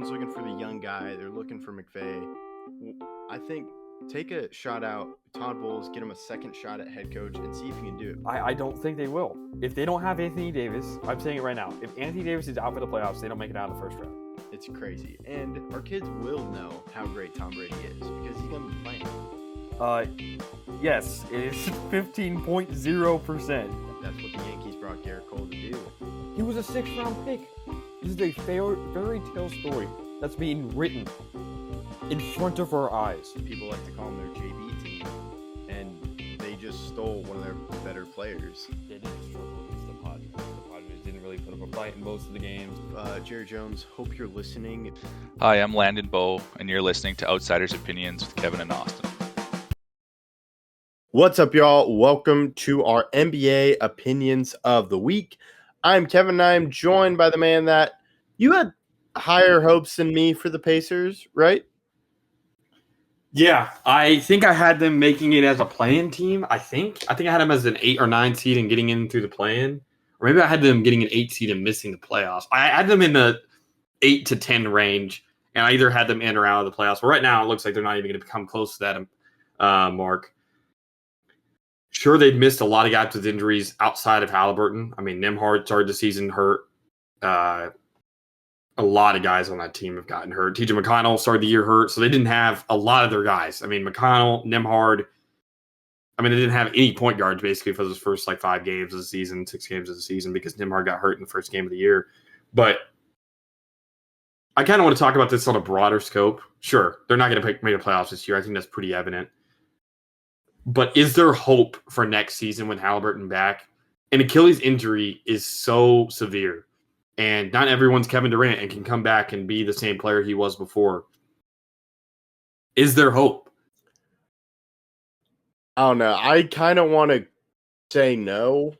everyone's looking for the young guy. They're looking for McVay. I think take a shot out Todd Bowles, get him a second shot at head coach, and see if you can do it. I don't think they will. If they don't have Anthony Davis, I'm saying it right now. If Anthony Davis is out for the playoffs, they don't make it out of the first round. It's crazy. And our kids will know how great Tom Brady is because he's going to be playing. Yes, it is 15.0%. That's what the Yankees brought Garrett Cole to do. He was a 6th-round pick. This is a fairy tale story that's being written in front of our eyes. People like to call them their JV team, and they just stole one of their better players. They didn't struggle against the Padres. The Padres didn't really put up a fight in most of the games. Jerry Jones, hope you're listening. Hi, I'm Landon Bowe, and you're listening to Outsiders Opinions with Kevin and Austin. What's up, y'all? Welcome to our NBA Opinions of the Week. I'm Kevin, and I'm joined by the man that you had higher hopes than me for the Pacers, right? Yeah, I think I had them making it as a play-in team, I think. I had them as an 8 or 9 seed and getting in through the play-in. Or maybe I had them getting an 8 seed and missing the playoffs. I had them in the 8 to 10 range, and I either had them in or out of the playoffs. But right now, it looks like they're not even going to come close to that mark. Sure, they've missed a lot of guys with injuries outside of Halliburton. I mean, Nembhard started the season hurt. A lot of guys on that team have gotten hurt. TJ McConnell started the year hurt, so they didn't have a lot of their guys. I mean, McConnell, Nembhard. I mean, they didn't have any point guards basically for those first 5 games of the season, 6 games of the season because Nembhard got hurt in the first game of the year. But I kind of want to talk about this on a broader scope. Sure, they're not going to make the playoffs this year. I think that's pretty evident. But is there hope for next season with Halliburton back? An Achilles injury is so severe. And not everyone's Kevin Durant and can come back and be the same player he was before. Is there hope? I don't know. I kind of want to say no.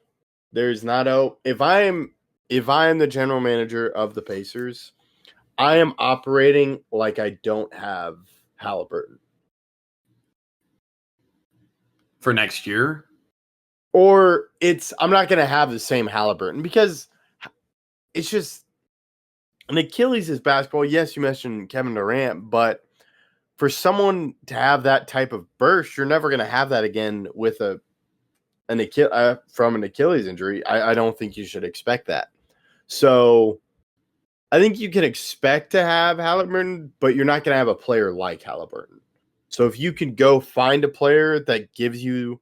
There's not hope. If I am the general manager of the Pacers, I am operating like I don't have Halliburton. For next year? Or I'm not going to have the same Halliburton because it's just an Achilles is basketball. Yes, you mentioned Kevin Durant, but for someone to have that type of burst, you're never going to have that again with from an Achilles injury. I don't think you should expect that. So I think you can expect to have Halliburton, but you're not going to have a player like Halliburton. So if you can go find a player that gives you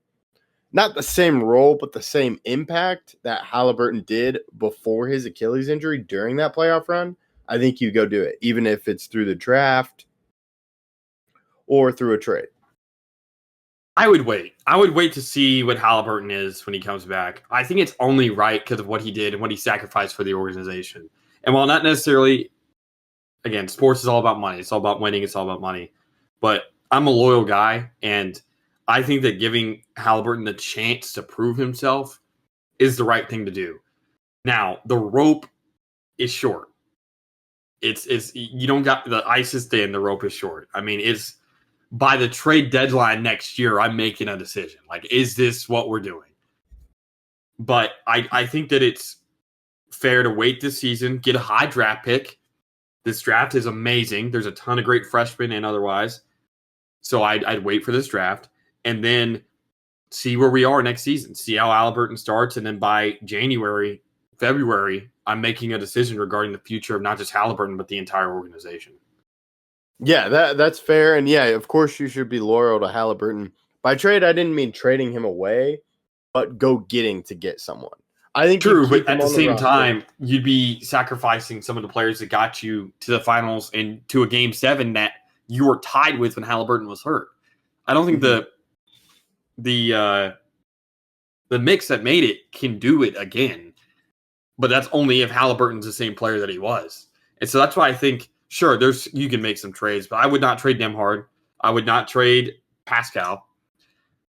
not the same role, but the same impact that Halliburton did before his Achilles injury during that playoff run, I think you go do it, even if it's through the draft or through a trade. I would wait. I would wait to see what Halliburton is when he comes back. I think it's only right because of what he did and what he sacrificed for the organization. And while not necessarily, again, sports is all about money. It's all about winning. It's all about money. But I'm a loyal guy, and I think that giving Halliburton the chance to prove himself is the right thing to do. Now, the rope is short. It's you don't got the ice is thin, the rope is short. I mean, it's by the trade deadline next year, I'm making a decision. Is this what we're doing? But I think that it's fair to wait this season, get a high draft pick. This draft is amazing. There's a ton of great freshmen and otherwise. So I'd wait for this draft and then see where we are next season, see how Halliburton starts. And then by January, February, I'm making a decision regarding the future of not just Halliburton, but the entire organization. Yeah, that's fair. And yeah, of course you should be loyal to Halliburton. By trade, I didn't mean trading him away, but go to get someone. I think true, but at the same time, you'd be sacrificing some of the players that got you to the finals and to a Game 7 that you were tied with when Halliburton was hurt. I don't think the mix that made it can do it again, but that's only if Halliburton's the same player that he was. And so that's why I think, sure, you can make some trades, but I would not trade Nembhard. I would not trade Pascal.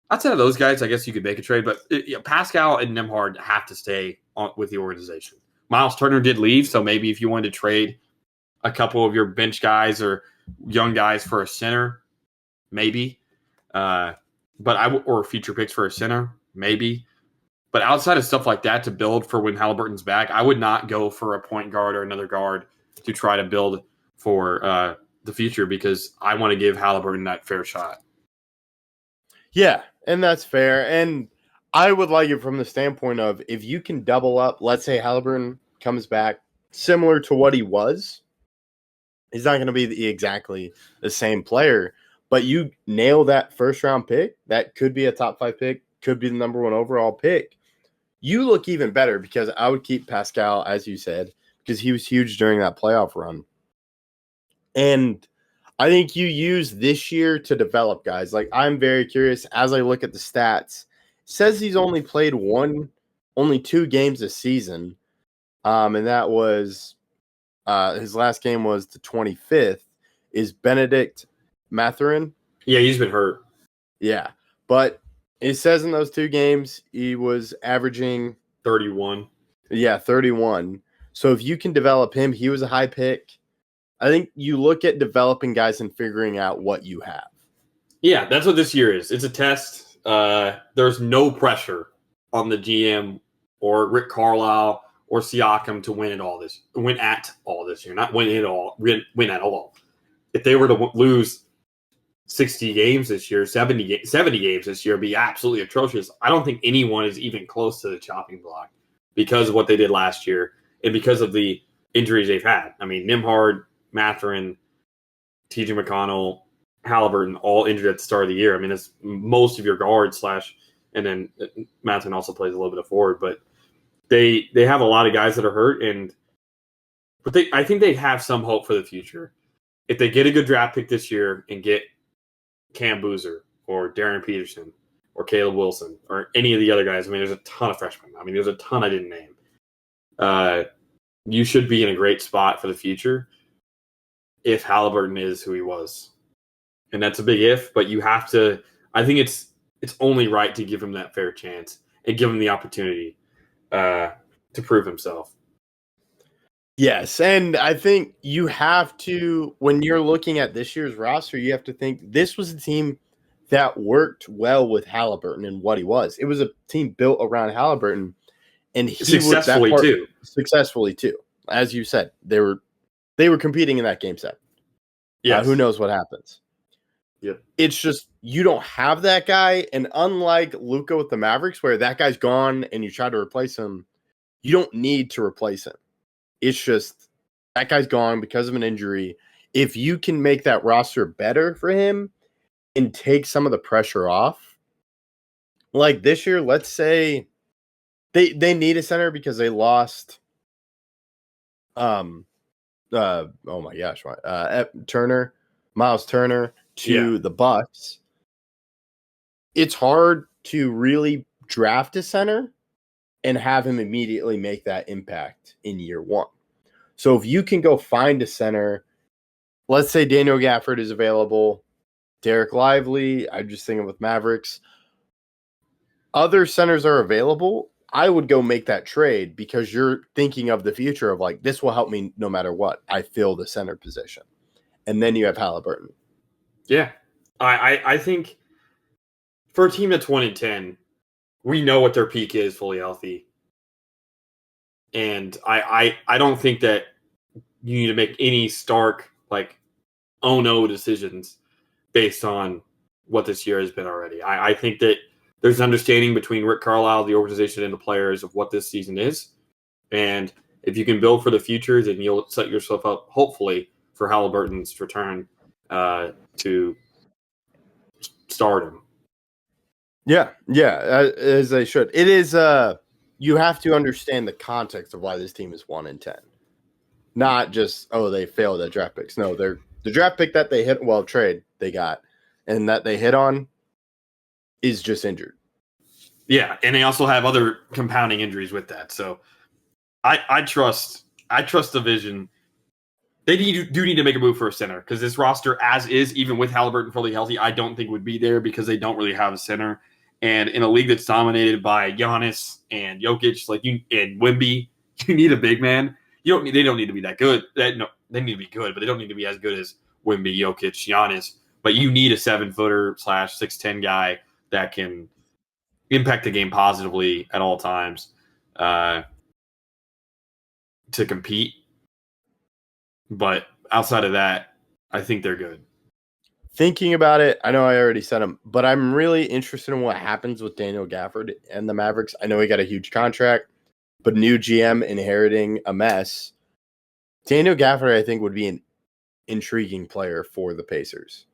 Outside of those guys, I guess you could make a trade, but Pascal and Nembhard have to stay with the organization. Miles Turner did leave, so maybe if you wanted to trade a couple of your bench guys or young guys for a center, maybe. Or future picks for a center, maybe. But outside of stuff like that to build for when Halliburton's back, I would not go for a point guard or another guard to try to build for the future because I want to give Halliburton that fair shot. Yeah, and that's fair. And I would like it from the standpoint of if you can double up, let's say Halliburton comes back similar to what he was. He's not going to be exactly the same player, but you nail that first round pick. That could be a top 5 pick, could be the number 1 overall pick. You look even better because I would keep Pascal, as you said, because he was huge during that playoff run. And I think you use this year to develop guys. Like, I'm very curious as I look at the stats. It says he's only played only 2 games this season. And that was his last game was the 25th. Is Benedict Mathurin? Yeah, he's been hurt. Yeah. But it says in those 2 games he was averaging 31. Yeah, 31. So if you can develop him, he was a high pick. I think you look at developing guys and figuring out what you have. Yeah, that's what this year is. It's a test. There's no pressure on the GM or Rick Carlisle or Siakam to win at all this year. Not win it all, win at all. If they were to lose 60 games this year, 70 games this year, it'd be absolutely atrocious. I don't think anyone is even close to the chopping block because of what they did last year and because of the injuries they've had. I mean, Nembhard, Mathurin, TJ McConnell, Halliburton, all injured at the start of the year. I mean, it's most of your guards and then Mathurin also plays a little bit of forward, but they have a lot of guys that are hurt, but I think they have some hope for the future. If they get a good draft pick this year and get Cam Boozer or Darren Peterson or Caleb Wilson or any of the other guys, I mean, there's a ton of freshmen. I mean, there's a ton I didn't name. You should be in a great spot for the future if Halliburton is who he was. And that's a big if, but you have to – I think it's only right to give him that fair chance and give him the opportunity to prove himself. Yes, and I think you have to, when you're looking at this year's roster, you have to think this was a team that worked well with Halliburton and what he was. It was a team built around Halliburton, and he Successfully too. As you said, they were competing in that game set. Yes. Who knows what happens? Yep. It's just you don't have that guy, and unlike Luka with the Mavericks, where that guy's gone and you try to replace him, you don't need to replace him. It's just that guy's gone because of an injury. If you can make that roster better for him and take some of the pressure off, like this year, let's say they need a center because they lost oh my gosh, Miles Turner to the Bucks. It's hard to really draft a center and have him immediately make that impact in year 1. So if you can go find a center, let's say Daniel Gafford is available, Derek Lively, I'm just thinking with Mavericks, other centers are available, I would go make that trade because you're thinking of the future of like, this will help me no matter what. I fill the center position. And then you have Halliburton. Yeah. I think for a team that's 1-10, we know what their peak is fully healthy. And I don't think that you need to make any stark, like, oh no decisions based on what this year has been already. I think that there's an understanding between Rick Carlisle, the organization, and the players of what this season is. And if you can build for the future, then you'll set yourself up, hopefully, for Halliburton's return to stardom. Yeah, as they should. It is you have to understand the context of why this team is 1-10. Not just, they failed at draft picks. No, they're the draft pick that they trade they got and that they hit on is just injured. Yeah, and they also have other compounding injuries with that. So I trust the vision. They do need to make a move for a center because this roster, as is, even with Halliburton fully healthy, I don't think would be there because they don't really have a center. And in a league that's dominated by Giannis and Jokic, and Wemby, you need a big man. They don't need to be that good. They need to be good, but they don't need to be as good as Wemby, Jokic, Giannis. But you need a 7-footer / 6'10" guy that can impact the game positively at all times to compete. But outside of that, I think they're good. Thinking about it, I know I already said him, but I'm really interested in what happens with Daniel Gafford and the Mavericks. I know he got a huge contract, but new GM inheriting a mess. Daniel Gafford, I think, would be an intriguing player for the Pacers.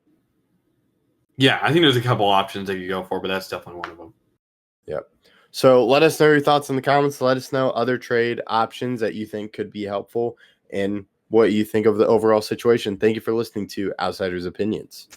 Yeah, I think there's a couple options they could go for, but that's definitely one of them. Yep. So let us know your thoughts in the comments. Let us know other trade options that you think could be helpful and what you think of the overall situation. Thank you for listening to Outsiders Opinions.